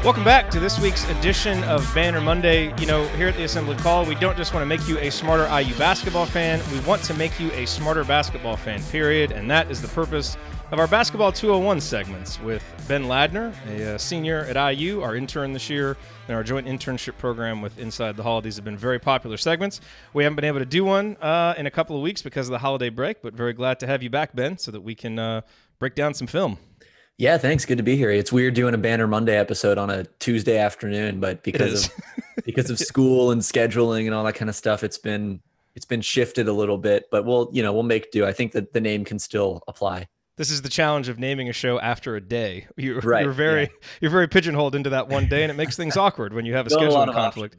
Welcome back to this week's edition of Banner Monday. You know, here at the Assembly Call, we don't just want to make you a smarter IU basketball fan. We want to make you a smarter basketball fan, period. And that is the purpose of our Basketball 201 segments with Ben Ladner, a senior at IU, our intern this year, and our joint internship program with Inside the Hall. These have been very popular segments. We haven't been able to do one in a couple of weeks because of the holiday break, but very glad to have you back, Ben, so that we can break down some film. Yeah, thanks. Good to be here. It's weird doing a Banner Monday episode on a Tuesday afternoon, but because of school and scheduling and all that kind of stuff, it's been shifted a little bit. But we'll make do. I think that the name can still apply. This is the challenge of naming a show after a day. You're very pigeonholed into that one day, and it makes things awkward when you have a scheduling conflict.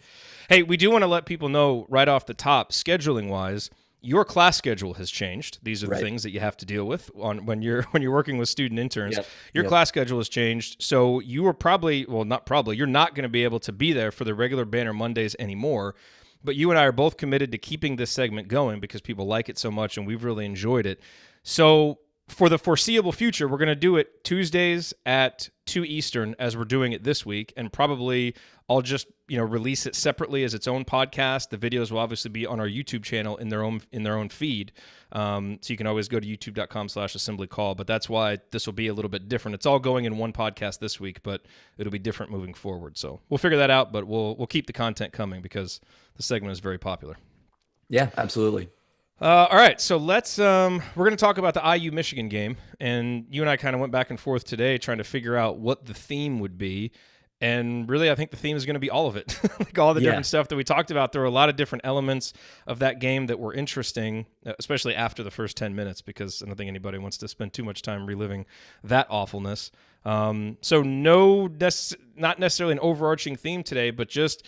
Hey, we do want to let people know right off the top, scheduling-wise, your class schedule has changed. These are the things that you have to deal with when you're working with student interns. Your class schedule has changed, so you are you're not going to be able to be there for the regular Banner Mondays anymore. But you and I are both committed to keeping this segment going because people like it so much, and we've really enjoyed it. So for the foreseeable future, we're going to do it Tuesdays at 2 Eastern as we're doing it this week, and probably I'll just release it separately as its own podcast. The videos will obviously be on our YouTube channel in their own feed, so you can always go to youtube.com/assemblycall. But that's why this will be a little bit different. It's all going in one podcast this week, but it'll be different moving forward. So we'll figure that out, but we'll keep the content coming because the segment is very popular. Yeah, absolutely. All right, so let's we're going to talk about the IU Michigan game, and you and I kind of went back and forth today trying to figure out what the theme would be, and really I think the theme is going to be all of it, like all the different stuff that we talked about. There were a lot of different elements of that game that were interesting, especially after the first 10 minutes, because I don't think anybody wants to spend too much time reliving that awfulness. So not necessarily an overarching theme today, but just,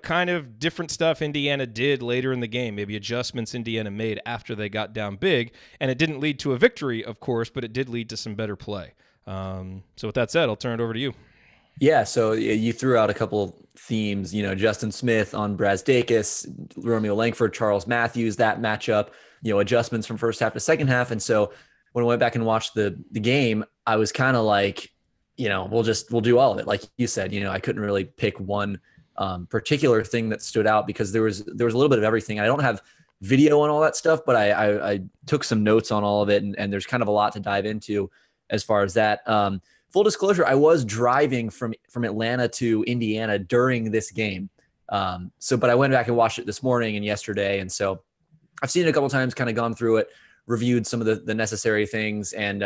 kind of different stuff Indiana did later in the game, maybe adjustments Indiana made after they got down big. And it didn't lead to a victory, of course, but it did lead to some better play. So with that said, I'll turn it over to you. Yeah, so you threw out a couple themes, Justin Smith on Brazdeikis, Romeo Langford, Charles Matthews, that matchup, adjustments from first half to second half. And so when I went back and watched the game, I was kind of like, we'll do all of it. Like you said, I couldn't really pick one particular thing that stood out because there was a little bit of everything. I don't have video on all that stuff, but I took some notes on all of it, and there's kind of a lot to dive into as far as that. Full disclosure, I was driving from Atlanta to Indiana during this game. But I went back and watched it this morning and yesterday. And so I've seen it a couple of times, kind of gone through it, reviewed some of the necessary things, and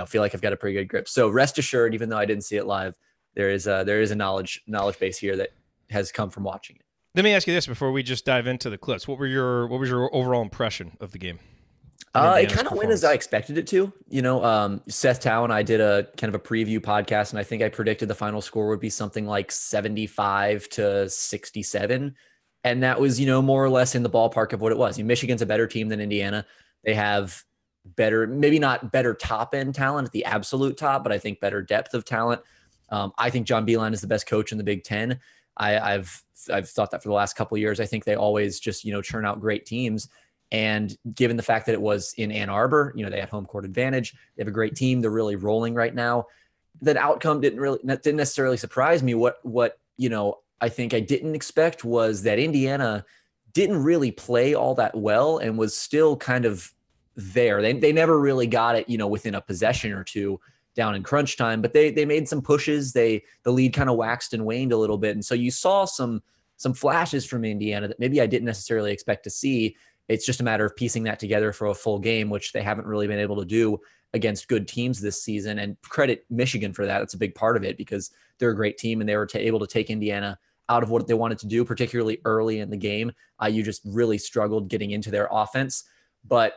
feel like I've got a pretty good grip. So rest assured, even though I didn't see it live, there is a knowledge base here that has come from watching it. Let me ask you this before we just dive into the clips. What was your overall impression of the game? It kind of went as I expected it to. Seth Tao and I did a kind of a preview podcast, and I think I predicted the final score would be something like 75-67. And that was, more or less in the ballpark of what it was. Michigan's a better team than Indiana. They have better, maybe not better top end talent at the absolute top, but I think better depth of talent. I think John Beilein is the best coach in the Big Ten. I've thought that for the last couple of years. I think they always just, churn out great teams. And given the fact that it was in Ann Arbor, they had home court advantage. They have a great team. They're really rolling right now. That outcome didn't necessarily surprise me. What I think I didn't expect was that Indiana didn't really play all that well and was still kind of there. They never really got it, within a possession or two down in crunch time, but they made some pushes. The lead kind of waxed and waned a little bit. And so you saw some flashes from Indiana that maybe I didn't necessarily expect to see. It's just a matter of piecing that together for a full game, which they haven't really been able to do against good teams this season. And credit Michigan for that. That's a big part of it because they're a great team and they were able to take Indiana out of what they wanted to do, particularly early in the game. IU just really struggled getting into their offense. But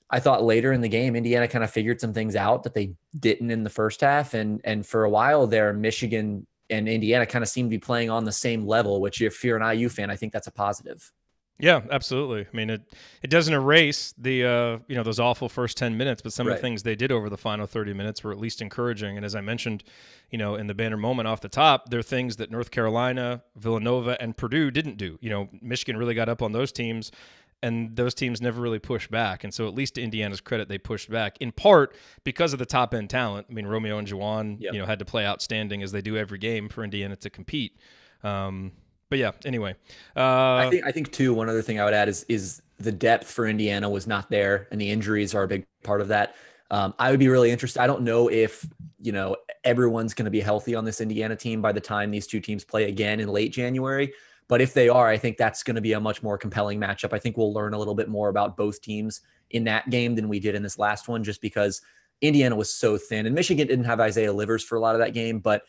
I thought later in the game, Indiana kind of figured some things out that they didn't in the first half. And for a while there, Michigan and Indiana kind of seemed to be playing on the same level, which if you're an IU fan, I think that's a positive. Yeah, absolutely. I mean, it doesn't erase the those awful first 10 minutes, but some of the things they did over the final 30 minutes were at least encouraging. And as I mentioned, in the banner moment off the top, there are things that North Carolina, Villanova, and Purdue didn't do. Michigan really got up on those teams and those teams never really push back. And so at least to Indiana's credit, they pushed back, in part because of the top-end talent. I mean, Romeo and Juwan, had to play outstanding, as they do every game, for Indiana to compete. But yeah, anyway. I think too, one other thing I would add is the depth for Indiana was not there, and the injuries are a big part of that. I would be really interested. I don't know if, everyone's going to be healthy on this Indiana team by the time these two teams play again in late January. But if they are, I think that's going to be a much more compelling matchup. I think we'll learn a little bit more about both teams in that game than we did in this last one, just because Indiana was so thin, and Michigan didn't have Isaiah Livers for a lot of that game. But,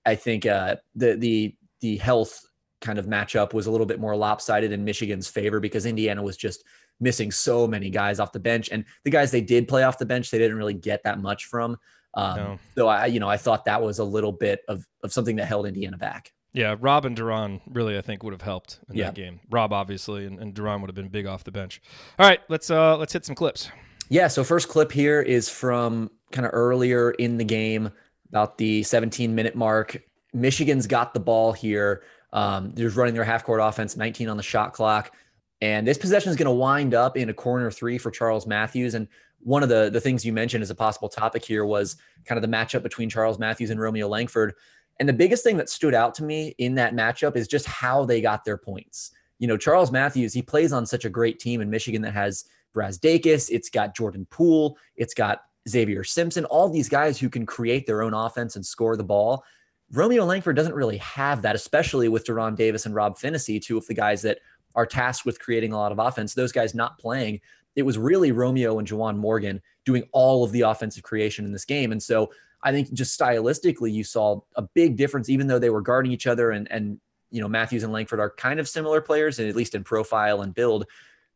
I think the health kind of matchup was a little bit more lopsided in Michigan's favor, because Indiana was just missing so many guys off the bench, and the guys they did play off the bench, they didn't really get that much from. No. So I thought that was a little bit of something that held Indiana back. Yeah, Rob and Duran really, I think, would have helped in that game. Rob, obviously, and Duran would have been big off the bench. All right, let's hit some clips. Yeah, so first clip here is from kind of earlier in the game, about the 17-minute mark. Michigan's got the ball here. They're running their half-court offense, 19 on the shot clock. And this possession is going to wind up in a corner three for Charles Matthews. And one of the things you mentioned as a possible topic here was kind of the matchup between Charles Matthews and Romeo Langford. And the biggest thing that stood out to me in that matchup is just how they got their points. Charles Matthews, he plays on such a great team in Michigan that has Brazdeikis, it's got Jordan Poole, it's got Xavier Simpson, all these guys who can create their own offense and score the ball. Romeo Langford doesn't really have that, especially with Deron Davis and Rob Finney, two of the guys that are tasked with creating a lot of offense. Those guys not playing. It was really Romeo and Juwan Morgan doing all of the offensive creation in this game. And so I think just stylistically, you saw a big difference, even though they were guarding each other, and Matthews and Langford are kind of similar players, and at least in profile and build.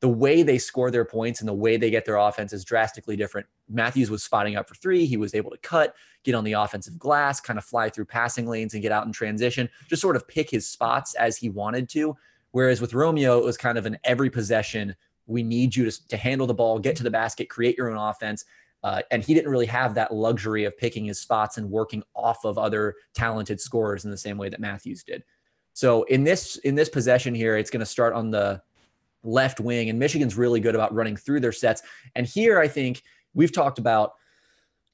The way they score their points and the way they get their offense is drastically different. Matthews was spotting up for three. He was able to cut, get on the offensive glass, kind of fly through passing lanes and get out in transition, just sort of pick his spots as he wanted to. Whereas with Romeo, it was kind of an every possession, we need you to handle the ball, get to the basket, create your own offense. And he didn't really have that luxury of picking his spots and working off of other talented scorers in the same way that Matthews did. So in this possession here, it's going to start on the left wing, and Michigan's really good about running through their sets. And here, I think we've talked about,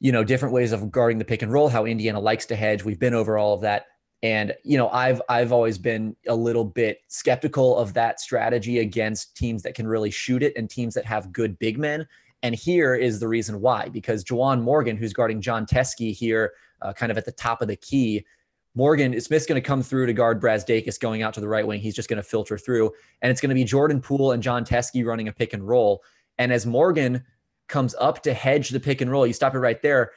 different ways of guarding the pick and roll, how Indiana likes to hedge. We've been over all of that. And, I've always been a little bit skeptical of that strategy against teams that can really shoot it and teams that have good big men. And here is the reason why, because Juwan Morgan, who's guarding John Teske here, kind of at the top of the key, Smith's going to come through to guard Brazdeikis going out to the right wing. He's just going to filter through, and it's going to be Jordan Poole and John Teske running a pick and roll. And as Morgan comes up to hedge the pick and roll, you stop it right there.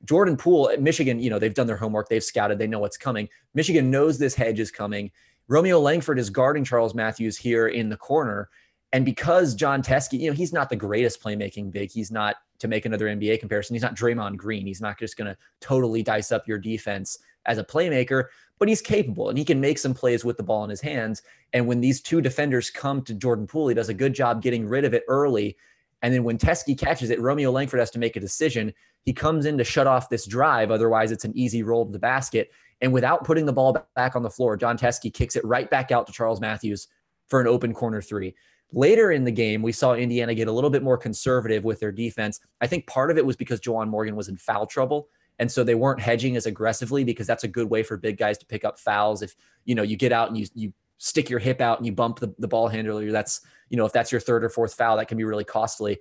Jordan Poole at Michigan, they've done their homework. They've scouted. They know what's coming. Michigan knows this hedge is coming. Romeo Langford is guarding Charles Matthews here in the corner. And because John Teske, he's not the greatest playmaking big. He's not, to make another NBA comparison, he's not Draymond Green. He's not just going to totally dice up your defense as a playmaker, but he's capable and he can make some plays with the ball in his hands. And when these two defenders come to Jordan Poole, he does a good job getting rid of it early. And then when Teske catches it, Romeo Langford has to make a decision. He comes in to shut off this drive. Otherwise, it's an easy roll to the basket. And without putting the ball back on the floor, John Teske kicks it right back out to Charles Matthews for an open corner three. Later in the game, we saw Indiana get a little bit more conservative with their defense. I think part of it was because Juwan Morgan was in foul trouble. And so they weren't hedging as aggressively, because that's a good way for big guys to pick up fouls. If, you get out and you stick your hip out and you bump the ball handler, that's, if that's your third or fourth foul, that can be really costly.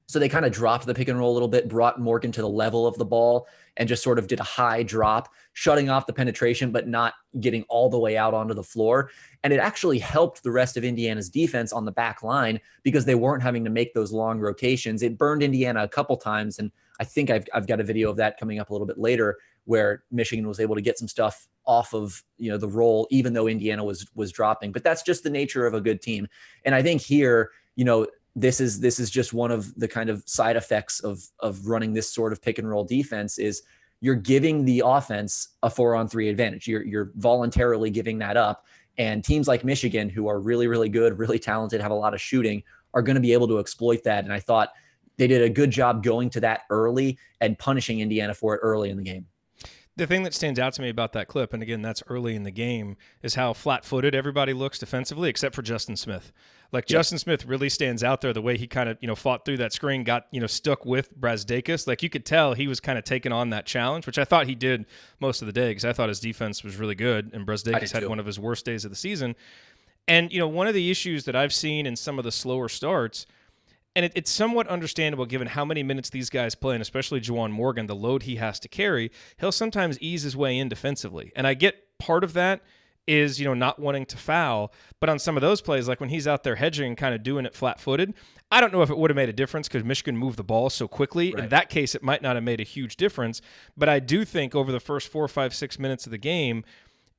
So they kind of dropped the pick and roll a little bit, brought Morgan to the level of the ball, and just sort of did a high drop, shutting off the penetration, but not getting all the way out onto the floor. And it actually helped the rest of Indiana's defense on the back line, because they weren't having to make those long rotations. It burned Indiana a couple times. And I think I've got a video of that coming up a little bit later, where Michigan was able to get some stuff off of, the roll, even though Indiana was dropping. But that's just the nature of a good team. And I think here, this is just one of the kind of side effects of running this sort of pick and roll defense is you're giving the offense a 4-on-3 advantage. You're voluntarily giving that up. And teams like Michigan, who are really, really good, really talented, have a lot of shooting, are going to be able to exploit that. And I thought they did a good job going to that early and punishing Indiana for it early in the game. The thing that stands out to me about that clip, and again, that's early in the game, is how flat-footed everybody looks defensively, except for Justin Smith. Like, Justin Smith really stands out there, the way he kind of, fought through that screen, got, stuck with Brazdeikis. Like, you could tell he was kind of taking on that challenge, which I thought he did most of the day, because I thought his defense was really good, and Brazdeikis had one of his worst days of the season. And, one of the issues that I've seen in some of the slower starts, and it's somewhat understandable given how many minutes these guys play, and especially Juwan Morgan, the load he has to carry, he'll sometimes ease his way in defensively. And I get part of that is, not wanting to foul. But on some of those plays, like when he's out there hedging and kind of doing it flat-footed, I don't know if it would have made a difference because Michigan moved the ball so quickly. Right. In that case, it might not have made a huge difference. But I do think over the first 4, 5, 6 minutes of the game,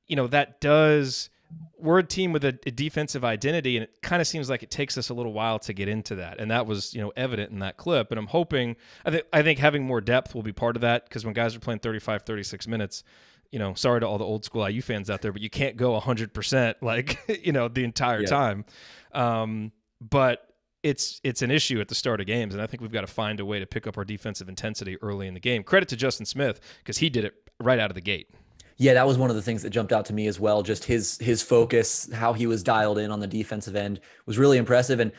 that does – we're a team with a defensive identity, and it kind of seems like it takes us a little while to get into that. And that was, evident in that clip. And I'm hoping, I think having more depth will be part of that, because when guys are playing 35, 36 minutes, sorry to all the old school IU fans out there, but you can't go 100% like, the entire time. But it's an issue at the start of games. And I think we've got to find a way to pick up our defensive intensity early in the game. Credit to Justin Smith, because he did it right out of the gate. Yeah, that was one of the things that jumped out to me as well. Just his focus, how he was dialed in on the defensive end was really impressive. And,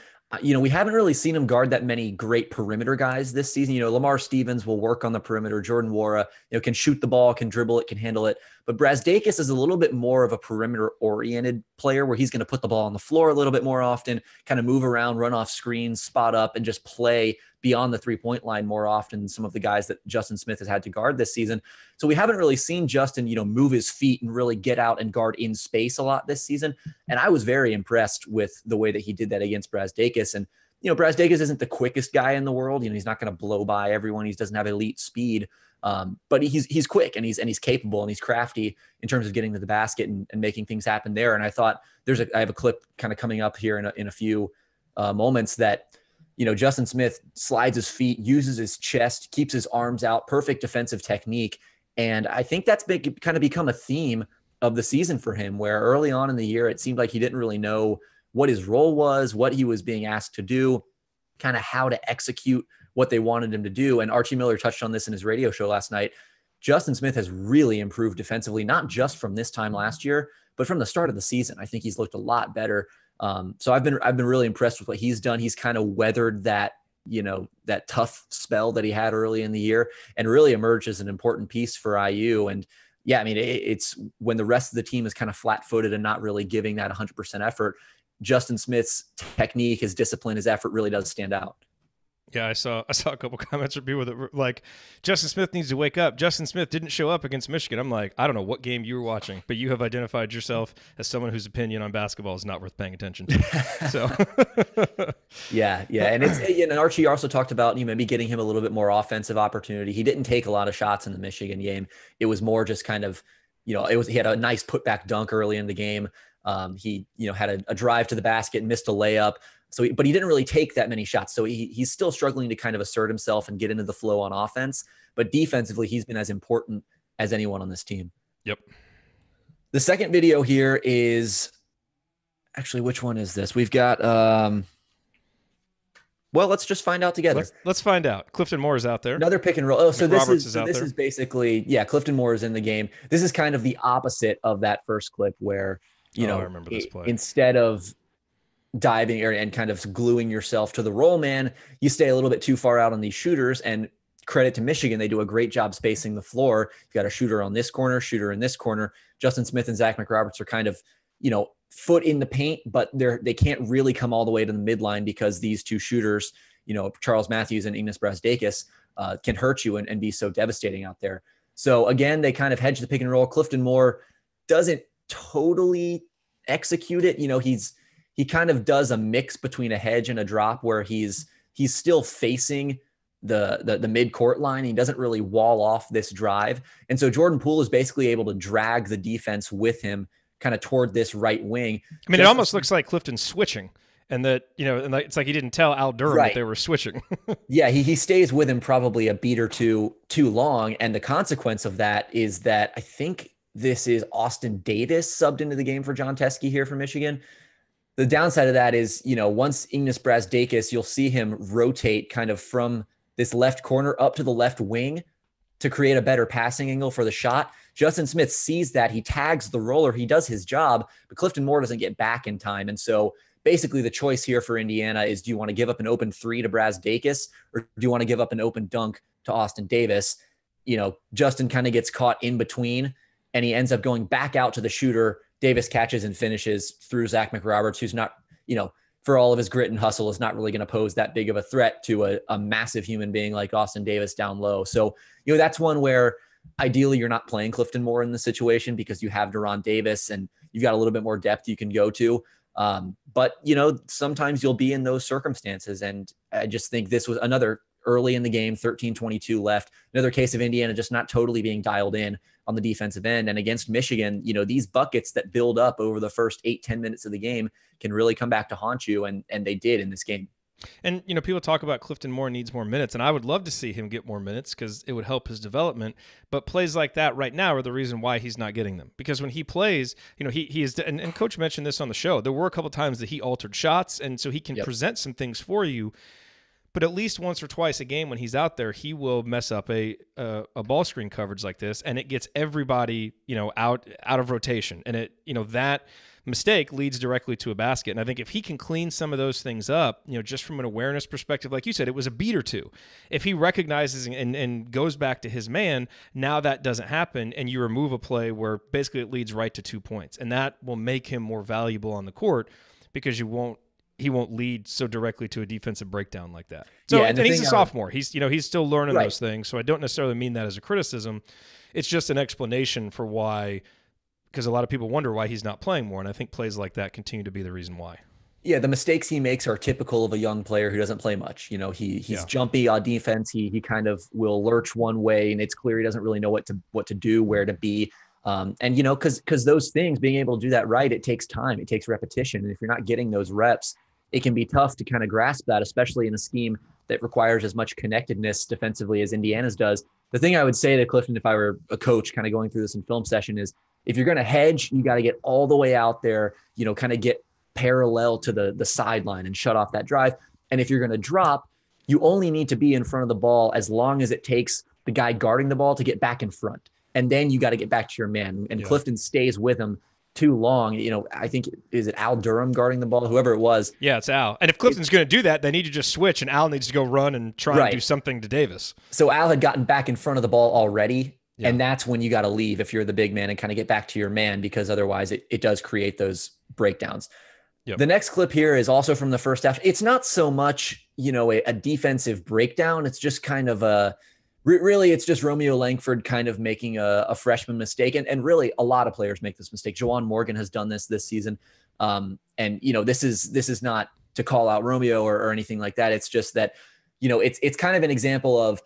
we haven't really seen him guard that many great perimeter guys this season. Lamar Stevens will work on the perimeter. Jordan Wara, can shoot the ball, can dribble it, can handle it. But Brazdeikis is a little bit more of a perimeter-oriented player, where he's going to put the ball on the floor a little bit more often, kind of move around, run off screens, spot up, and just play beyond the three-point line more often than some of the guys that Justin Smith has had to guard this season. So we haven't really seen Justin, move his feet and really get out and guard in space a lot this season. And I was very impressed with the way that he did that against Brazdeikis. And, Brazdeikis isn't the quickest guy in the world. He's not going to blow by everyone. He doesn't have elite speed. But he's quick, and he's capable, and he's crafty in terms of getting to the basket and making things happen there. And I thought I have a clip kind of coming up here in a few moments that, Justin Smith slides his feet, uses his chest, keeps his arms out, perfect defensive technique. And I think that's kind of become a theme of the season for him, where early on in the year, it seemed like he didn't really know what his role was, what he was being asked to do, kind of how to execute what they wanted him to do. And Archie Miller touched on this in his radio show last night. Justin Smith has really improved defensively, not just from this time last year, but from the start of the season. I think he's looked a lot better. So I've been really impressed with what he's done. He's kind of weathered that, that tough spell that he had early in the year, and really emerged as an important piece for IU. And yeah, I mean, it's when the rest of the team is kind of flat-footed and not really giving that 100% effort, Justin Smith's technique, his discipline, his effort really does stand out. Yeah, I saw a couple comments from people that were like, Justin Smith needs to wake up. Justin Smith didn't show up against Michigan. I'm like, I don't know what game you were watching, but you have identified yourself as someone whose opinion on basketball is not worth paying attention to. So, yeah, and and Archie also talked about maybe getting him a little bit more offensive opportunity. He didn't take a lot of shots in the Michigan game. It was more just kind of, he had a nice putback dunk early in the game. He had a drive to the basket and missed a layup. But he didn't really take that many shots. So he's still struggling to kind of assert himself and get into the flow on offense. But defensively, he's been as important as anyone on this team. Yep. The second video here is actually, which one is this? We've got, well, let's just find out together. Let's find out. Clifton Moore is out there. Another pick and roll. Oh, so this is basically, Clifton Moore is in the game. This is kind of the opposite of that first clip where, I remember this play. Instead of diving and kind of gluing yourself to the roll man, you stay a little bit too far out on these shooters. And credit to Michigan, they do a great job spacing the floor. You've got a shooter on this corner, shooter in this corner. Justin Smith and Zach McRoberts are kind of, foot in the paint, but they can't really come all the way to the midline because these two shooters, Charles Matthews and Ignas Brazdeikis, can hurt you and be so devastating out there. So again, they kind of hedge the pick and roll. Clifton Moore doesn't totally execute it. He kind of does a mix between a hedge and a drop where he's still facing the mid-court line. He doesn't really wall off this drive. And so Jordan Poole is basically able to drag the defense with him kind of toward this right wing. I mean, it almost looks like Clifton's switching, and that, and it's like he didn't tell Al Durham that they were switching. Yeah, he stays with him probably a beat or two too long. And the consequence of that is that I think this is Austin Davis subbed into the game for John Teske here for Michigan. The downside of that is, once Ignas Brazdeikis, you'll see him rotate kind of from this left corner up to the left wing to create a better passing angle for the shot. Justin Smith sees that, he tags the roller, he does his job, but Clifton Moore doesn't get back in time. And so basically the choice here for Indiana is, do you want to give up an open three to Brazdeikis, or do you want to give up an open dunk to Austin Davis? Justin kind of gets caught in between, and he ends up going back out to the shooter. Davis catches and finishes through Zach McRoberts, who's not, for all of his grit and hustle, is not really going to pose that big of a threat to a massive human being like Austin Davis down low. So, that's one where ideally you're not playing Clifton Moore in the situation, because you have Deron Davis and you've got a little bit more depth you can go to. But, sometimes you'll be in those circumstances. And I just think this was another early in the game, 13:22 left, another case of Indiana just not totally being dialed in on the defensive end. And against Michigan, these buckets that build up over the first 8-10 minutes of the game can really come back to haunt you. And they did in this game. And, people talk about Clifton Moore needs more minutes, and I would love to see him get more minutes because it would help his development. But plays like that right now are the reason why he's not getting them. Because when he plays, he is, and Coach mentioned this on the show, there were a couple times that he altered shots, and so he can present some things for you. But at least once or twice a game when he's out there, he will mess up a ball screen coverage like this, and it gets everybody, out of rotation. And that mistake leads directly to a basket. And I think if he can clean some of those things up, just from an awareness perspective, like you said, it was a beat or two. If he recognizes and goes back to his man, now that doesn't happen, and you remove a play where basically it leads right to 2 points. And that will make him more valuable on the court, because he won't lead so directly to a defensive breakdown like that. So, and he's a sophomore. He's still learning those things. So I don't necessarily mean that as a criticism. It's just an explanation for why, because a lot of people wonder why he's not playing more. And I think plays like that continue to be the reason why. Yeah, the mistakes he makes are typical of a young player who doesn't play much. He's jumpy on defense. He kind of will lurch one way, and it's clear he doesn't really know what to do, where to be. And because those things, being able to do that right, it takes time, it takes repetition. And if you're not getting those reps, it can be tough to kind of grasp that, especially in a scheme that requires as much connectedness defensively as Indiana's does. The thing I would say to Clifton, if I were a coach kind of going through this in film session, is if you're going to hedge, you got to get all the way out there, kind of get parallel to the sideline and shut off that drive. And if you're going to drop, you only need to be in front of the ball as long as it takes the guy guarding the ball to get back in front. And then you got to get back to your man. And Clifton stays with him too long. I think, is it Al Durham guarding the ball? Whoever it was. Yeah, it's Al. And if Clifton's going to do that, they need to just switch, and Al needs to go run and try and do something to Davis. So Al had gotten back in front of the ball already. Yeah. And that's when you got to leave if you're the big man and kind of get back to your man, because otherwise it does create those breakdowns. Yep. The next clip here is also from the first half. It's not so much, a defensive breakdown. It's just kind of really, it's just Romeo Langford kind of making a freshman mistake. And really, a lot of players make this mistake. Juwan Morgan has done this season. And, this is not to call out Romeo or anything like that. It's just that, it's kind of an example of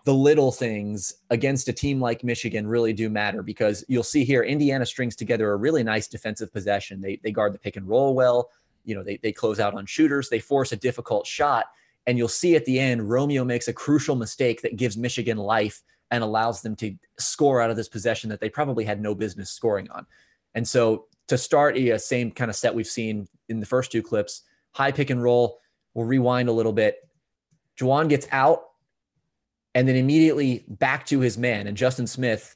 the little things against a team like Michigan really do matter, because you'll see here, Indiana strings together a really nice defensive possession. They guard the pick and roll well. They close out on shooters. They force a difficult shot. And you'll see at the end, Romeo makes a crucial mistake that gives Michigan life and allows them to score out of this possession that they probably had no business scoring on. And so to start, same kind of set we've seen in the first two clips, high pick and roll. We'll rewind a little bit. Juwan gets out and then immediately back to his man. And Justin Smith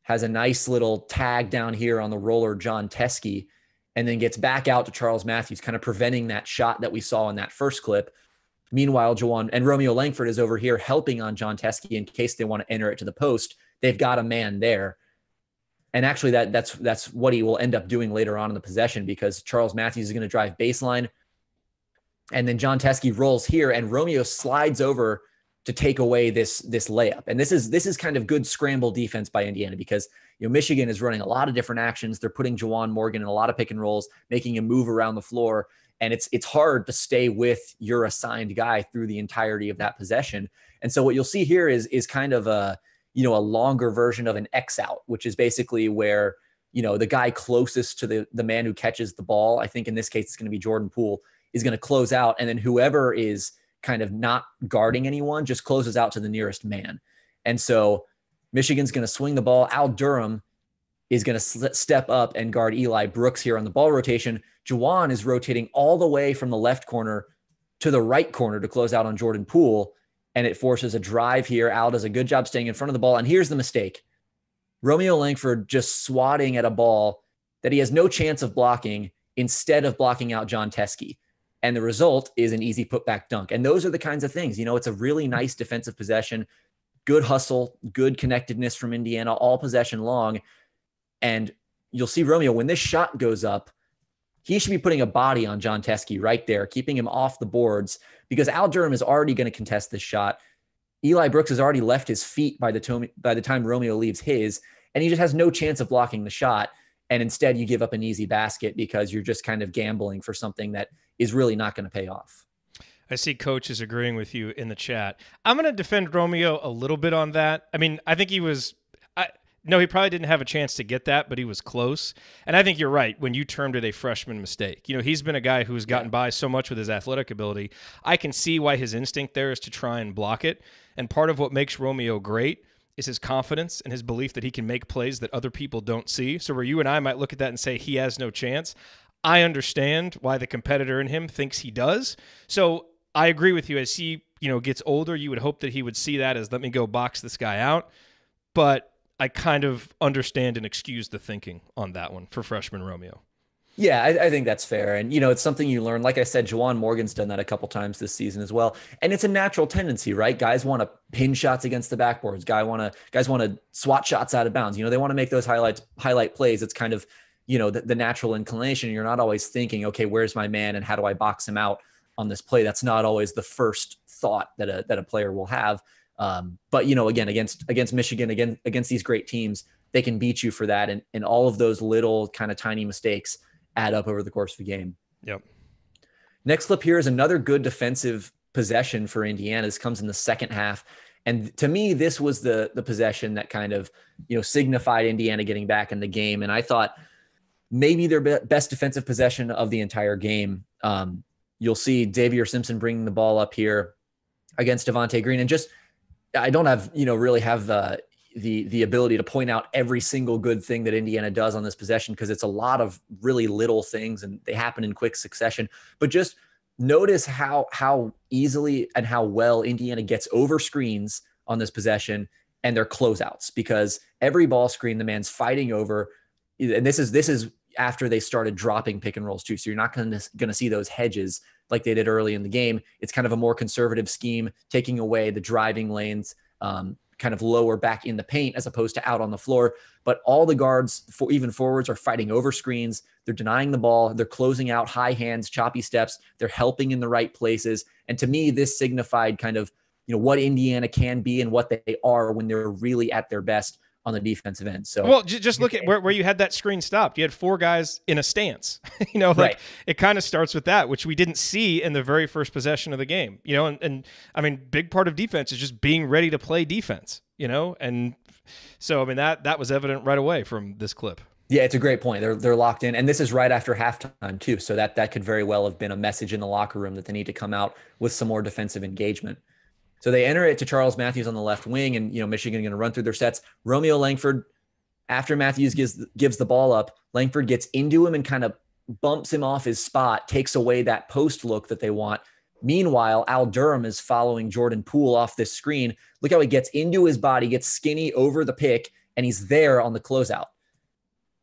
has a nice little tag down here on the roller, John Teskey, and then gets back out to Charles Matthews, kind of preventing that shot that we saw in that first clip. Meanwhile, Juwan and Romeo Langford is over here helping on John Teskey in case they want to enter it to the post. They've got a man there. And actually that's what he will end up doing later on in the possession, because Charles Matthews is going to drive baseline. And then John Teskey rolls here and Romeo slides over to take away this layup. And this is kind of good scramble defense by Indiana, because Michigan is running a lot of different actions. They're putting Juwan Morgan in a lot of pick and rolls, making him move around the floor. And it's hard to stay with your assigned guy through the entirety of that possession. And so what you'll see here is kind of a longer version of an X out, which is basically where, the guy closest to the man who catches the ball, I think in this case, it's going to be Jordan Poole, is going to close out. And then whoever is kind of not guarding anyone just closes out to the nearest man. And so Michigan's going to swing the ball. Al Durham is going to step up and guard Eli Brooks here on the ball rotation. Juwan is rotating all the way from the left corner to the right corner to close out on Jordan Poole. and it forces a drive here. Al does a good job staying in front of the ball. And here's the mistake. Romeo Langford just swatting at a ball that he has no chance of blocking instead of blocking out John Teskey. And the result is an easy putback dunk. And those are the kinds of things, it's a really nice defensive possession, good hustle, good connectedness from Indiana, all possession long. And you'll see Romeo, when this shot goes up, he should be putting a body on John Teskey right there, keeping him off the boards, because Al Durham is already going to contest this shot. Eli Brooks has already left his feet by the time Romeo leaves his, and he just has no chance of blocking the shot. And instead you give up an easy basket because you're just kind of gambling for something that is really not going to pay off. I see Coach is agreeing with you in the chat. I'm going to defend Romeo a little bit on that. I mean, I think he was no, he probably didn't have a chance to get that, but he was close. And I think you're right when you termed it a freshman mistake. He's been a guy who's gotten by so much with his athletic ability. I can see why his instinct there is to try and block it. And part of what makes Romeo great is his confidence and his belief that he can make plays that other people don't see. So where you and I might look at that and say he has no chance, I understand why the competitor in him thinks he does. So I agree with you. As he, gets older, you would hope that he would see that as, let me go box this guy out. But I kind of understand and excuse the thinking on that one for freshman Romeo. Yeah, I think that's fair. And, it's something you learn. Like I said, Juwan Morgan's done that a couple times this season as well. And it's a natural tendency, right? Guys want to pin shots against the backboards. Guys want to swat shots out of bounds. They want to make those highlight plays. It's kind of, the natural inclination. You're not always thinking, okay, where's my man and how do I box him out on this play? That's not always the first thought that a player will have. But, again, against Michigan, against these great teams, they can beat you for that. And all of those little kind of tiny mistakes add up over the course of the game. Yep. Next clip here is another good defensive possession for Indiana. This comes in the second half. And to me, this was the possession that kind of, signified Indiana getting back in the game. And I thought maybe their best defensive possession of the entire game. You'll see Xavier Simpson bringing the ball up here against Devontae Green. And just, I don't have, really have the ability to point out every single good thing that Indiana does on this possession, because it's a lot of really little things and they happen in quick succession. But just notice how easily and how well Indiana gets over screens on this possession and their closeouts, because every ball screen the man's fighting over. And this is after they started dropping pick and rolls too. So you're not going to see those hedges like they did early in the game. It's kind of a more conservative scheme, taking away the driving lanes, kind of lower back in the paint as opposed to out on the floor. But all the guards, even forwards, are fighting over screens. They're denying the ball. They're closing out high hands, choppy steps. They're helping in the right places. And to me, this signified kind of, what Indiana can be and what they are when they're really at their best on the defensive end. So, well, just look at where you had that screen stopped. You had four guys in a stance. Right. It kind of starts with that, which we didn't see in the very first possession of the game. And I mean, big part of defense is just being ready to play defense. And so I mean that was evident right away from this clip. Yeah, it's a great point. They're locked in, and this is right after halftime too. So that could very well have been a message in the locker room that they need to come out with some more defensive engagement. So they enter it to Charles Matthews on the left wing, and Michigan going to run through their sets. Romeo Langford, after Matthews gives the ball up, Langford gets into him and kind of bumps him off his spot, takes away that post look that they want. Meanwhile, Al Durham is following Jordan Poole off this screen. Look how he gets into his body, gets skinny over the pick, and he's there on the closeout.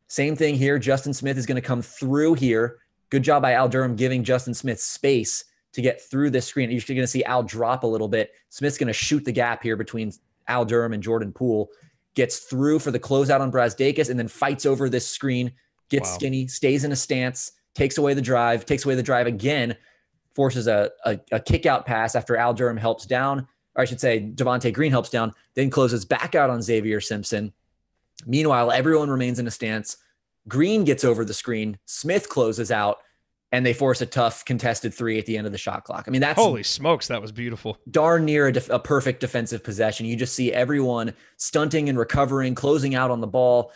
Same thing here. Justin Smith is going to come through here. Good job by Al Durham giving Justin Smith space to get through this screen. You're going to see Al drop a little bit. Smith's going to shoot the gap here between Al Durham and Jordan Poole, gets through for the closeout on Brazdeikis, and then fights over this screen, gets skinny, stays in a stance, takes away the drive again, forces a kick out pass after Al Durham helps down, or I should say Devontae Green helps down, then closes back out on Xavier Simpson. Meanwhile, everyone remains in a stance. Green gets over the screen, Smith closes out, and they force a tough contested three at the end of the shot clock. I mean, that's holy smokes. That was beautiful. Darn near a perfect defensive possession. You just see everyone stunting and recovering, closing out on the ball,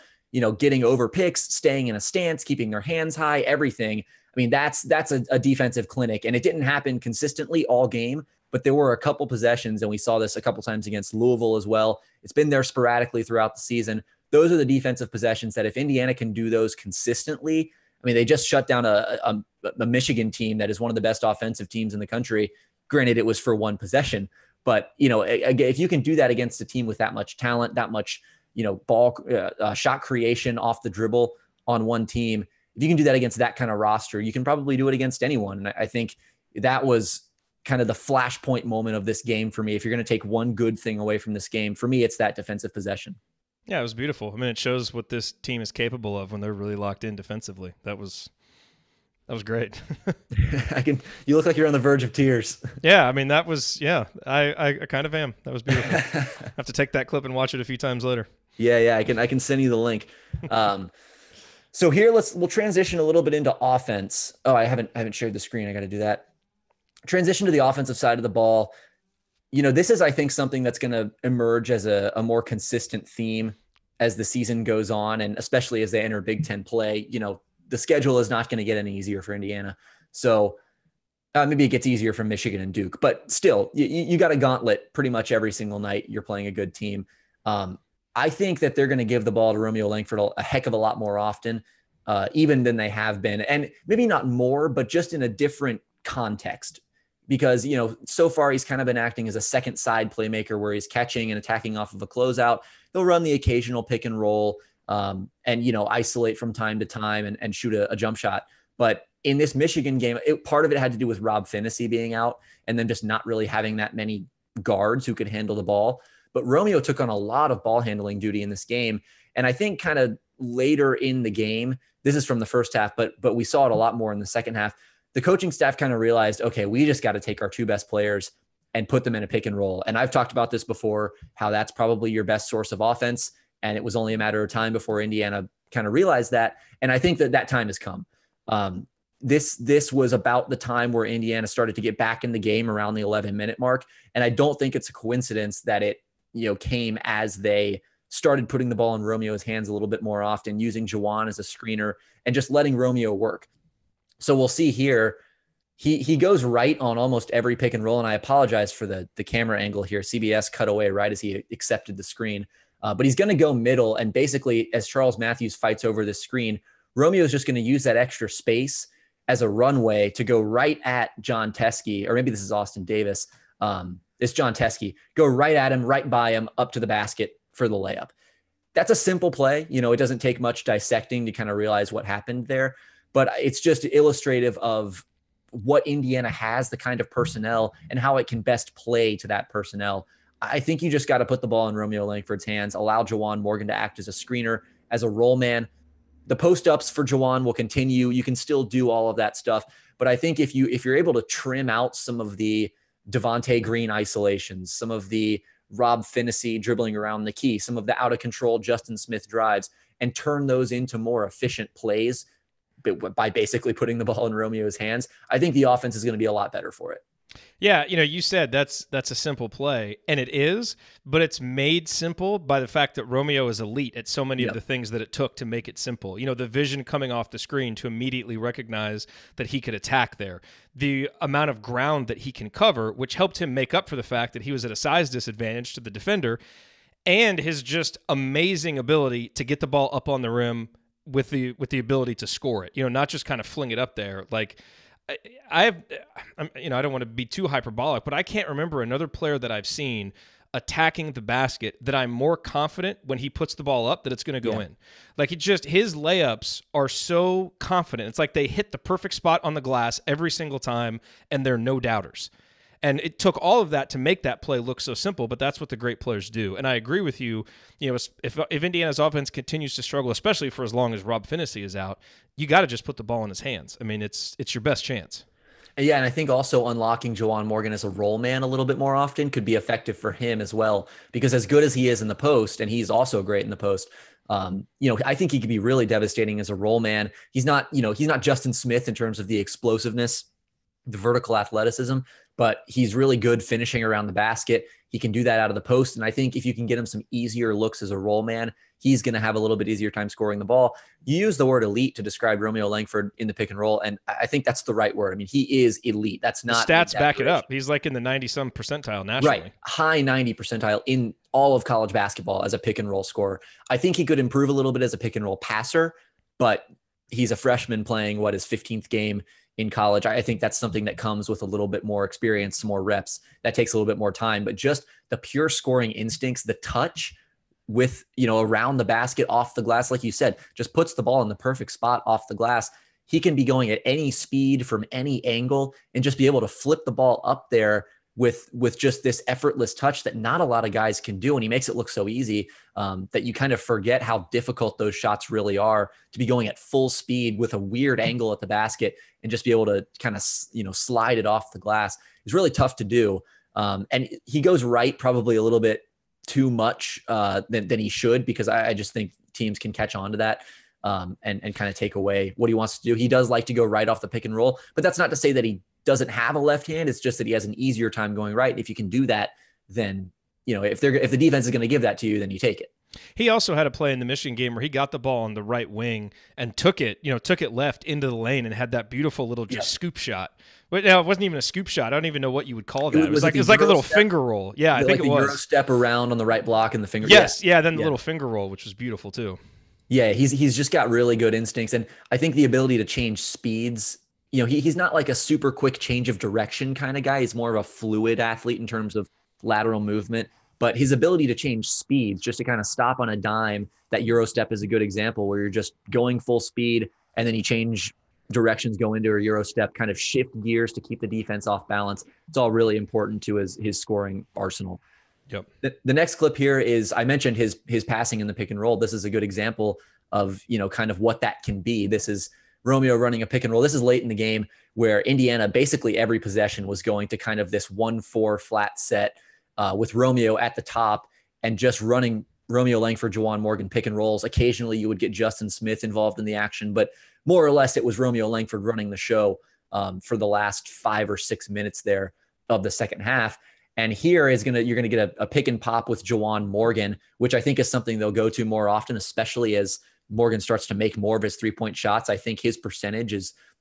getting over picks, staying in a stance, keeping their hands high, everything. I mean, that's a defensive clinic, and it didn't happen consistently all game, but there were a couple possessions, and we saw this a couple times against Louisville as well. It's been there sporadically throughout the season. Those are the defensive possessions that if Indiana can do those consistently, I mean, they just shut down a Michigan team that is one of the best offensive teams in the country. Granted, it was for one possession, But, again, if you can do that against a team with that much talent, that much, ball shot creation off the dribble on one team, if you can do that against that kind of roster, you can probably do it against anyone. And I think that was kind of the flashpoint moment of this game for me. If you're going to take one good thing away from this game, for me, it's that defensive possession. Yeah, it was beautiful. I mean, it shows what this team is capable of when they're really locked in defensively. That was great. You look like you're on the verge of tears. Yeah, I mean, that was, I kind of am. That was beautiful. I have to take that clip and watch it a few times later. Yeah, I can send you the link. So here we'll transition a little bit into offense. Oh, I haven't shared the screen. I got to do that. Transition to the offensive side of the ball. This is, I think, something that's going to emerge as a more consistent theme as the season goes on, and especially as they enter Big Ten play. The schedule is not going to get any easier for Indiana. So maybe it gets easier from Michigan and Duke, but still, you got a gauntlet pretty much every single night. You're playing a good team. I think that they're going to give the ball to Romeo Langford a heck of a lot more often, even than they have been. And maybe not more, but just in a different context. Because, so far he's kind of been acting as a second side playmaker where he's catching and attacking off of a closeout. He'll run the occasional pick and roll and, isolate from time to time and shoot a jump shot. But in this Michigan game, part of it had to do with Rob Finney being out and then just not really having that many guards who could handle the ball. But Romeo took on a lot of ball handling duty in this game. And I think kind of later in the game, this is from the first half, but we saw it a lot more in the second half. The coaching staff kind of realized, okay, we just got to take our two best players and put them in a pick and roll. And I've talked about this before, how that's probably your best source of offense. And it was only a matter of time before Indiana kind of realized that. And I think that time has come. This was about the time where Indiana started to get back in the game around the 11-minute mark. And I don't think it's a coincidence that it, came as they started putting the ball in Romeo's hands a little bit more often, using Juwan as a screener and just letting Romeo work. So we'll see here. He goes right on almost every pick and roll. And I apologize for the camera angle here. CBS cut away right as he accepted the screen. But he's going to go middle. And basically, as Charles Matthews fights over the screen, Romeo is just going to use that extra space as a runway to go right at John Teskey, or maybe this is Austin Davis. It's John Teskey. Go right at him, right by him, up to the basket for the layup. That's a simple play. It doesn't take much dissecting to kind of realize what happened there. But it's just illustrative of what Indiana has, the kind of personnel, and how it can best play to that personnel. I think you just got to put the ball in Romeo Langford's hands, allow Juwan Morgan to act as a screener, as a roll man. The post-ups for Juwan will continue. You can still do all of that stuff. But I think if you're able to trim out some of the Devontae Green isolations, some of the Rob Finney dribbling around the key, some of the out-of-control Justin Smith drives, and turn those into more efficient plays by basically putting the ball in Romeo's hands, I think the offense is going to be a lot better for it. Yeah, you said that's a simple play, and it is, but it's made simple by the fact that Romeo is elite at so many of the things that it took to make it simple. The vision coming off the screen to immediately recognize that he could attack there. The amount of ground that he can cover, which helped him make up for the fact that he was at a size disadvantage to the defender, and his just amazing ability to get the ball up on the rim with the ability to score it. Not just kind of fling it up there. Like, I don't want to be too hyperbolic, but I can't remember another player that I've seen attacking the basket that I'm more confident when he puts the ball up that it's going to go in. Like, his layups are so confident. It's like they hit the perfect spot on the glass every single time, and they're no doubters. And it took all of that to make that play look so simple, but that's what the great players do. And I agree with you. If Indiana's offense continues to struggle, especially for as long as Rob Finney is out, you got to just put the ball in his hands. I mean, it's your best chance. Yeah, and I think also unlocking Juwan Morgan as a roll man a little bit more often could be effective for him as well, because as good as he is in the post, and he's also great in the post, I think he could be really devastating as a roll man. He's not Justin Smith in terms of the explosiveness, the vertical athleticism, but he's really good finishing around the basket. He can do that out of the post. And I think if you can get him some easier looks as a roll man, he's going to have a little bit easier time scoring the ball. You use the word elite to describe Romeo Langford in the pick and roll, and I think that's the right word. I mean, he is elite. That's not the stats back it up. He's like in the 90-some percentile nationally. Right. High 90 percentile in all of college basketball as a pick and roll scorer. I think he could improve a little bit as a pick and roll passer, but he's a freshman playing his 15th game in college. I think that's something that comes with a little bit more experience, some more reps. That takes a little bit more time, but just the pure scoring instincts, the touch with, around the basket, off the glass, like you said, just puts the ball in the perfect spot off the glass. He can be going at any speed from any angle and just be able to flip the ball up there with just this effortless touch that not a lot of guys can do. And he makes it look so easy that you kind of forget how difficult those shots really are, to be going at full speed with a weird angle at the basket and just be able to kind of, slide it off the glass. It's really tough to do. And he goes right probably a little bit too much than he should, because I just think teams can catch on to that and kind of take away what he wants to do. He does like to go right off the pick and roll, but that's not to say that he doesn't have a left hand. It's just that he has an easier time going right. If you can do that, then, if the defense is going to give that to you, then you take it. He also had a play in the Michigan game where he got the ball on the right wing and took it left into the lane and had that beautiful little scoop shot. But no, it wasn't even a scoop shot. I don't even know what you would call that. It was like a little finger roll. Yeah, I think it was. Euro step around on the right block and the finger. Yes, yeah, then the little finger roll, which was beautiful too. Yeah, he's just got really good instincts, and I think the ability to change speeds. He's not like a super quick change of direction kind of guy. He's more of a fluid athlete in terms of lateral movement. But his ability to change speeds, just to kind of stop on a dime, that Euro step is a good example, where you're just going full speed and then you change directions, go into a Euro step, kind of shift gears to keep the defense off balance. It's all really important to his scoring arsenal. Yep. The next clip here is, I mentioned his passing in the pick and roll. This is a good example of, kind of what that can be. This is Romeo running a pick and roll. This is late in the game where Indiana, basically every possession was going to kind of this 1-4 flat set with Romeo at the top and just running Romeo Langford, Juwan Morgan pick and rolls. Occasionally you would get Justin Smith involved in the action, but more or less it was Romeo Langford running the show for the last 5 or 6 minutes there of the second half. And here you're gonna get a pick and pop with Juwan Morgan, which I think is something they'll go to more often, especially as Morgan starts to make more of his 3-point shots. I think his percentage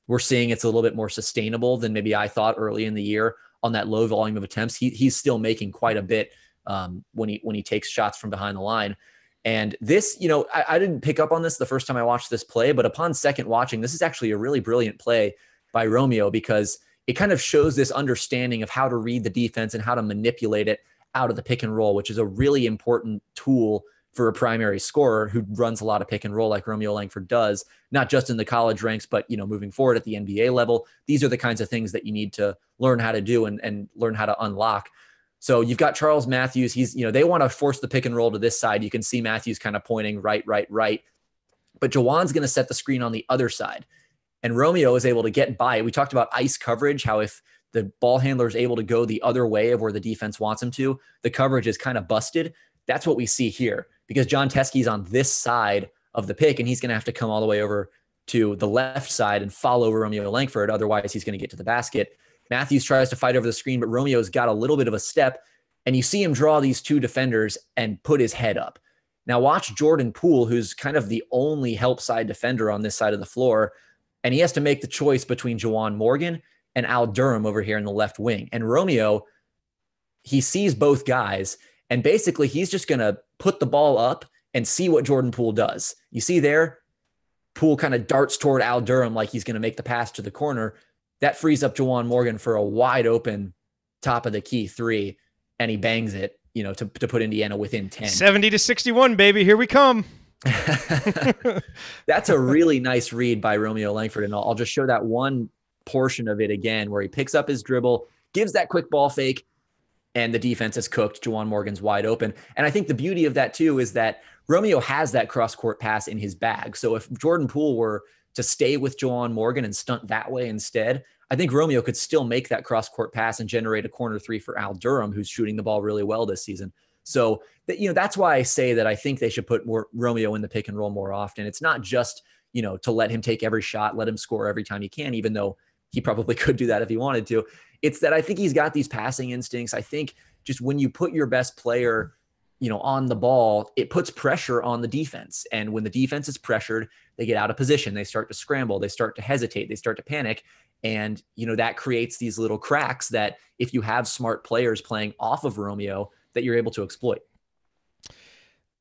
we're seeing it's a little bit more sustainable than maybe I thought early in the year on that low volume of attempts. He's still making quite a bit when he takes shots from behind the line. And this, I didn't pick up on this the first time I watched this play, but upon second watching, this is actually a really brilliant play by Romeo, because it kind of shows this understanding of how to read the defense and how to manipulate it out of the pick and roll, which is a really important tool for a primary scorer who runs a lot of pick and roll like Romeo Langford does, not just in the college ranks, but, moving forward at the NBA level. These are the kinds of things that you need to learn how to do and learn how to unlock. So you've got Charles Matthews. He's, they want to force the pick and roll to this side. You can see Matthews kind of pointing right. But Juwan's going to set the screen on the other side. And Romeo is able to get by. We talked about ice coverage, how if the ball handler is able to go the other way of where the defense wants him to, the coverage is kind of busted. That's what we see here, because John Teskey's on this side of the pick, and he's going to have to come all the way over to the left side and follow Romeo Langford. Otherwise, he's going to get to the basket. Matthews tries to fight over the screen, but Romeo's got a little bit of a step, and you see him draw these two defenders and put his head up. Now watch Jordan Poole, who's kind of the only help side defender on this side of the floor, and he has to make the choice between Juwan Morgan and Al Durham over here in the left wing. And Romeo, he sees both guys, and basically he's just going to put the ball up and see what Jordan Poole does. You see there, Poole kind of darts toward Al Durham like he's going to make the pass to the corner. That frees up Juwan Morgan for a wide open top of the key three, and he bangs it, to put Indiana within 10. 70-61, baby. Here we come. That's a really nice read by Romeo Langford, and I'll just show that one portion of it again where he picks up his dribble, gives that quick ball fake, and the defense is cooked. Juwan Morgan's wide open. And I think the beauty of that too is that Romeo has that cross-court pass in his bag. So if Jordan Poole were to stay with Juwan Morgan and stunt that way instead, I think Romeo could still make that cross-court pass and generate a corner three for Al Durham, who's shooting the ball really well this season. So that's why I say that I think they should put more Romeo in the pick and roll more often. It's not just, to let him take every shot, let him score every time he can, even though he probably could do that if he wanted to. It's that I think he's got these passing instincts. I think just when you put your best player, on the ball, it puts pressure on the defense. And when the defense is pressured, they get out of position. They start to scramble. They start to hesitate. They start to panic. And, that creates these little cracks that if you have smart players playing off of Romeo, that you're able to exploit.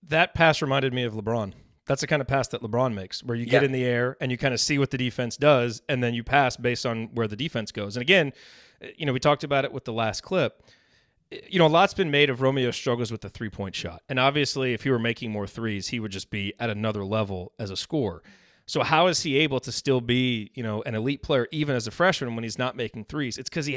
That pass reminded me of LeBron, That's the kind of pass that LeBron makes, where you get in the air and you kind of see what the defense does, and then you pass based on where the defense goes. And again, we talked about it with the last clip. A lot's been made of Romeo's struggles with the three-point shot. And obviously, if he were making more threes, he would just be at another level as a scorer. So how is he able to still be, an elite player even as a freshman when he's not making threes? It's because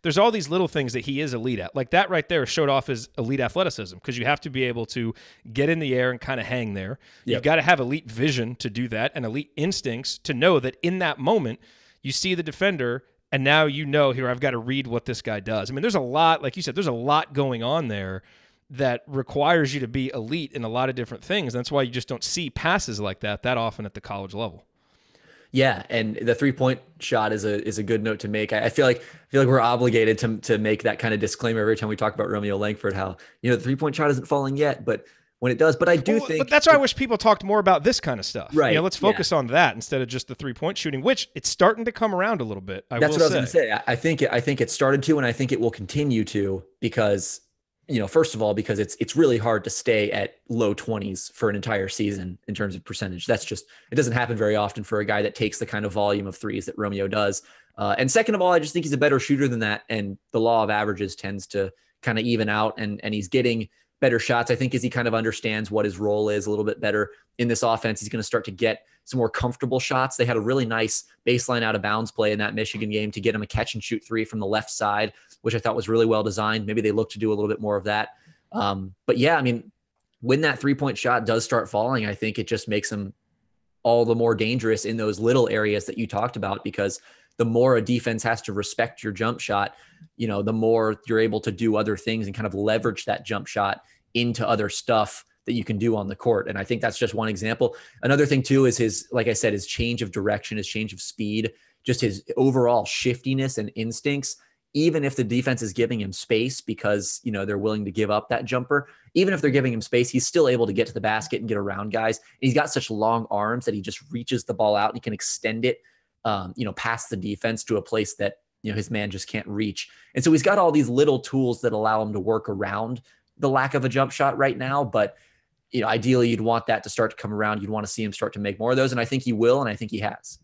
there's all these little things that he is elite at. Like that right there showed off his elite athleticism, because you have to be able to get in the air and kind of hang there. Yep. You've got to have elite vision to do that and elite instincts to know that in that moment you see the defender and now here I've got to read what this guy does. I mean, there's a lot, like you said, there's a lot going on there that requires you to be elite in a lot of different things. That's why you just don't see passes like that often at the college level. Yeah, and the 3-point shot is a good note to make. I feel like we're obligated to make that kind of disclaimer every time we talk about Romeo Langford, how the 3-point shot isn't falling yet, but when it does. But I do think. But that's why I wish people talked more about this kind of stuff. Right. Let's focus on that instead of just the 3-point shooting, which it's starting to come around a little bit. That's what I was going to say. I think it started to, and I think it will continue to, because. First of all, because it's really hard to stay at low 20s for an entire season in terms of percentage. It doesn't happen very often for a guy that takes the kind of volume of threes that Romeo does. And second of all, I just think he's a better shooter than that. And the law of averages tends to kind of even out, and he's getting better shots. I think as he kind of understands what his role is a little bit better in this offense, he's going to start to get some more comfortable shots. They had a really nice baseline out of bounds play in that Michigan game to get him a catch and shoot three from the left side, which I thought was really well designed. Maybe they look to do a little bit more of that. But yeah, I mean, when that 3-point shot does start falling, I think it just makes him all the more dangerous in those little areas that you talked about, because the more a defense has to respect your jump shot, the more you're able to do other things and kind of leverage that jump shot into other stuff that you can do on the court. And I think that's just one example. Another thing too is his change of direction, his change of speed, just his overall shiftiness and instincts. Even if the defense is giving him space because, they're willing to give up that jumper, even if they're giving him space, he's still able to get to the basket and get around guys. And he's got such long arms that he just reaches the ball out and he can extend it, past the defense to a place that, his man just can't reach. And so he's got all these little tools that allow him to work around the lack of a jump shot right now. But, ideally you'd want that to start to come around. You'd want to see him start to make more of those. And I think he will. And I think he has.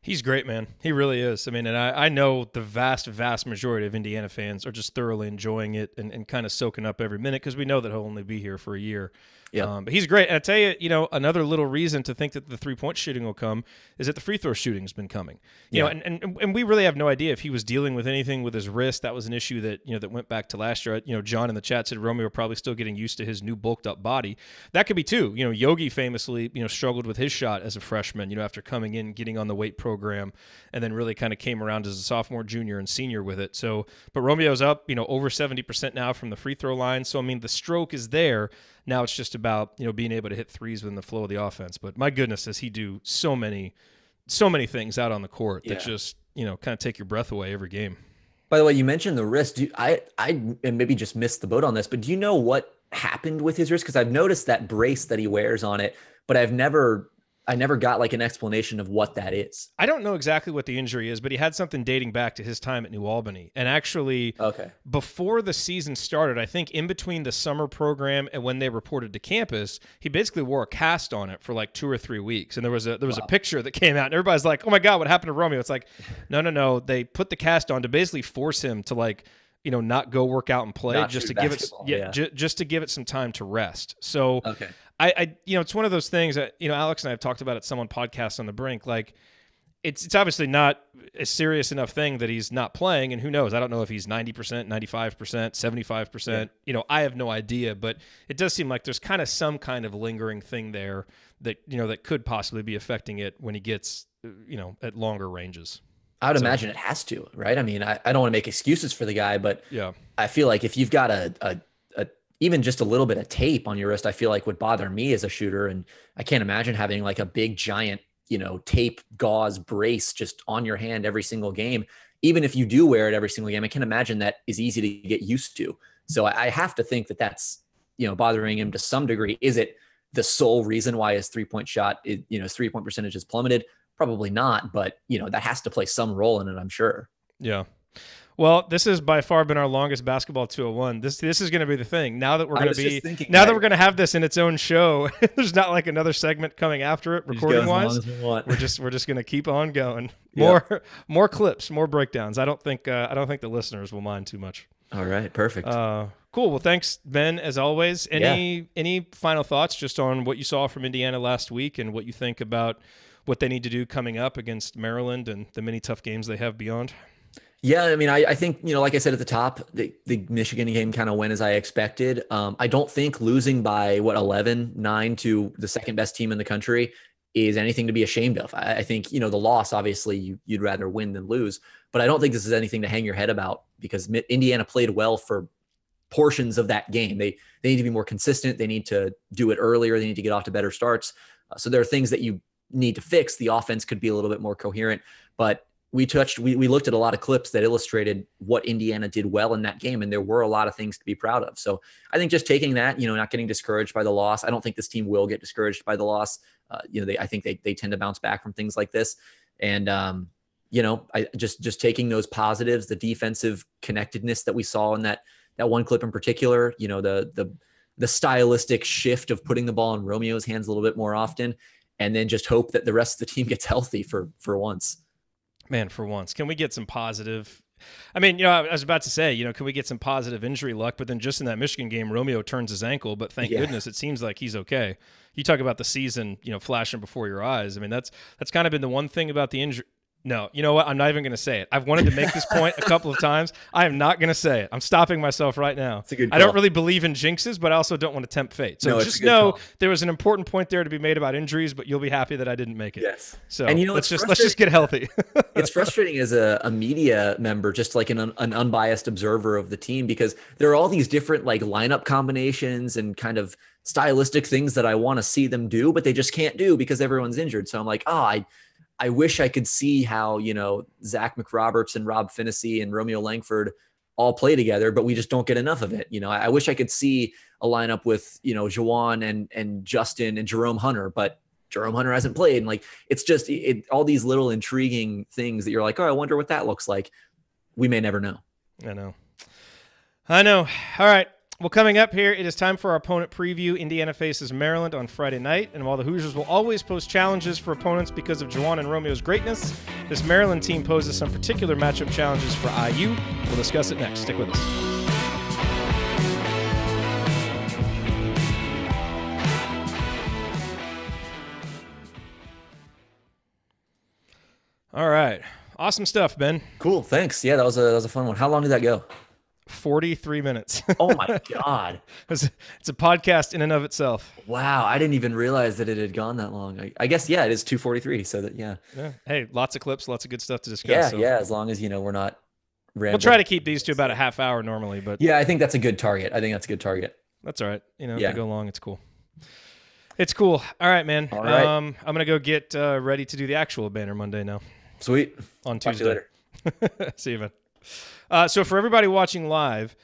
He's great, man. He really is. I mean, and I know the vast, vast majority of Indiana fans are just thoroughly enjoying it and kind of soaking up every minute, because we know that he'll only be here for a year. Yeah. But he's great. And I tell you, another little reason to think that the 3-point shooting will come is that the free throw shooting has been coming. And we really have no idea if he was dealing with anything with his wrist. That was an issue that, that went back to last year. John in the chat said Romeo probably still getting used to his new bulked up body. That could be too. Yogi famously, struggled with his shot as a freshman, after coming in, getting on the weight program, and then really kind of came around as a sophomore, junior, and senior with it. So, but Romeo's up, over 70% now from the free throw line. So, I mean, the stroke is there. Now it's just about, being able to hit threes within the flow of the offense. But my goodness, does he do so many things out on the court that just, kind of take your breath away every game. By the way, you mentioned the wrist. I maybe just missed the boat on this, but do you know what happened with his wrist? Because I've noticed that brace that he wears on it, but I never got like an explanation of what that is. I don't know exactly what the injury is, but he had something dating back to his time at New Albany. And actually, before the season started, I think in between the summer program and when they reported to campus, he basically wore a cast on it for like 2 or 3 weeks. And there was a picture that came out, and everybody's like, "Oh my God, what happened to Romeo?" It's like, no. They put the cast on to basically force him to not go work out and play, just to give it, just to give it some time to rest. So. It's one of those things that, Alex and I have talked about at someone podcast on the brink. Like, it's obviously not a serious enough thing that he's not playing, and who knows? I don't know if he's 90%, 95%, 75%. I have no idea, but it does seem like there's kind of some kind of lingering thing there that, that could possibly be affecting it when he gets, at longer ranges. I would imagine it has to, right? I mean, I don't want to make excuses for the guy, but I feel like if you've got even just a little bit of tape on your wrist, I feel like would bother me as a shooter. And I can't imagine having like a big giant, tape gauze brace just on your hand every single game. Even if you do wear it every single game, I can imagine that is easy to get used to. So I have to think that that's, bothering him to some degree. Is it the sole reason why his 3-point shot, his 3-point percentage has plummeted? Probably not, but that has to play some role in it, I'm sure. Yeah. Well, this has by far been our longest basketball 201. This is going to be the thing. Now that we're going to be that we're going to have this in its own show, there's not like another segment coming after it recording wise. We're just going to keep on going. More clips, more breakdowns. I don't think the listeners will mind too much. All right, perfect. Cool. Well, thanks, Ben, as always. Any final thoughts just on what you saw from Indiana last week and what you think about what they need to do coming up against Maryland and the many tough games they have beyond? Yeah, I mean, I think, like I said at the top, the Michigan game kind of went as I expected. I don't think losing by 11-9 to the second best team in the country is anything to be ashamed of. I think, the loss, obviously you'd rather win than lose, but I don't think this is anything to hang your head about because Indiana played well for portions of that game. They need to be more consistent. They need to do it earlier. They need to get off to better starts. So there are things that you need to fix. The offense could be a little bit more coherent, but we looked at a lot of clips that illustrated what Indiana did well in that game, and there were a lot of things to be proud of. So I think just taking that, not getting discouraged by the loss. I don't think this team will get discouraged by the loss. I think they tend to bounce back from things like this. And, I just taking those positives, the defensive connectedness that we saw in that one clip in particular, the stylistic shift of putting the ball in Romeo's hands a little bit more often, and then just hope that the rest of the team gets healthy for once. Man, for once, can we get some positive? I mean, I was about to say, can we get some positive injury luck? But then just in that Michigan game, Romeo turns his ankle, but thank goodness it seems like he's okay. You talk about the season, flashing before your eyes. I mean, that's kind of been the one thing about the injury. No, you know what? I'm not even going to say it. I've wanted to make this point a couple of times. I am not going to say it. I'm stopping myself right now. It's a good call. I don't really believe in jinxes, but I also don't want to tempt fate. So just know there was an important point there to be made about injuries, but you'll be happy that I didn't make it. Yes. So and let's just get healthy. It's frustrating as a media member, just like an unbiased observer of the team, because there are all these different like lineup combinations and kind of stylistic things that I want to see them do, but they just can't do because everyone's injured. So I'm like, I wish I could see how, Zach McRoberts and Rob Finney and Romeo Langford all play together, but we just don't get enough of it. I wish I could see a lineup with, Juwan and Justin and Jerome Hunter, but Jerome Hunter hasn't played. And it's just all these little intriguing things that you're like, oh, I wonder what that looks like. We may never know. I know. All right. Well, coming up here, it is time for our opponent preview. Indiana faces Maryland on Friday night, and while the Hoosiers will always pose challenges for opponents because of Juwan and Romeo's greatness, this Maryland team poses some particular matchup challenges for IU. We'll discuss it next. Stick with us. All right. Awesome stuff, Ben. Cool. Thanks. Yeah, that was a fun one. How long did that go? 43 minutes. Oh my God. It's a podcast in and of itself. Wow. I didn't even realize that it had gone that long. I guess, it is 2:43. So that, yeah. Hey, lots of clips, lots of good stuff to discuss. Yeah. As long as, we're not rambling. We'll try to keep these to about a half hour normally, but yeah, I think that's a good target. That's all right. If they go long, it's cool. It's cool. All right, man. All right. I'm going to go get ready to do the actual Banner Monday now. Sweet. On Tuesday. Talk to you later. See you, man. So for everybody watching live,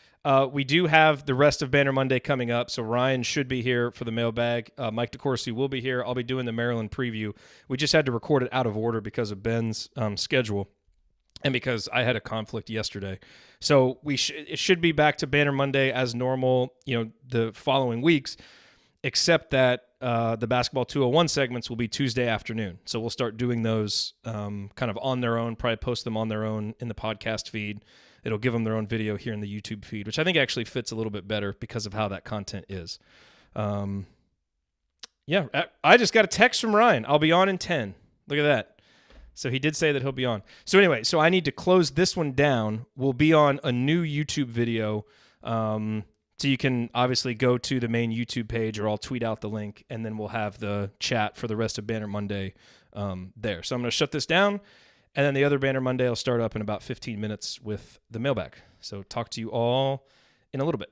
we do have the rest of Banner Monday coming up. So Ryan should be here for the mailbag. Mike DeCourcy will be here. I'll be doing the Maryland preview. We just had to record it out of order because of Ben's schedule and because I had a conflict yesterday. So it should be back to Banner Monday as normal, the following weeks, except that the Basketball 201 segments will be Tuesday afternoon. So we'll start doing those kind of on their own, probably post them on their own in the podcast feed. It'll give them their own video here in the YouTube feed, which I think actually fits a little bit better because of how that content is. I just got a text from Ryan. I'll be on in 10. Look at that. So he did say that he'll be on. So anyway, I need to close this one down. We'll be on a new YouTube video. So you can obviously go to the main YouTube page, or I'll tweet out the link, and then we'll have the chat for the rest of Banner Monday there. So I'm going to shut this down. And then the other Banner Monday will start up in about 15 minutes with the mailbag. So talk to you all in a little bit.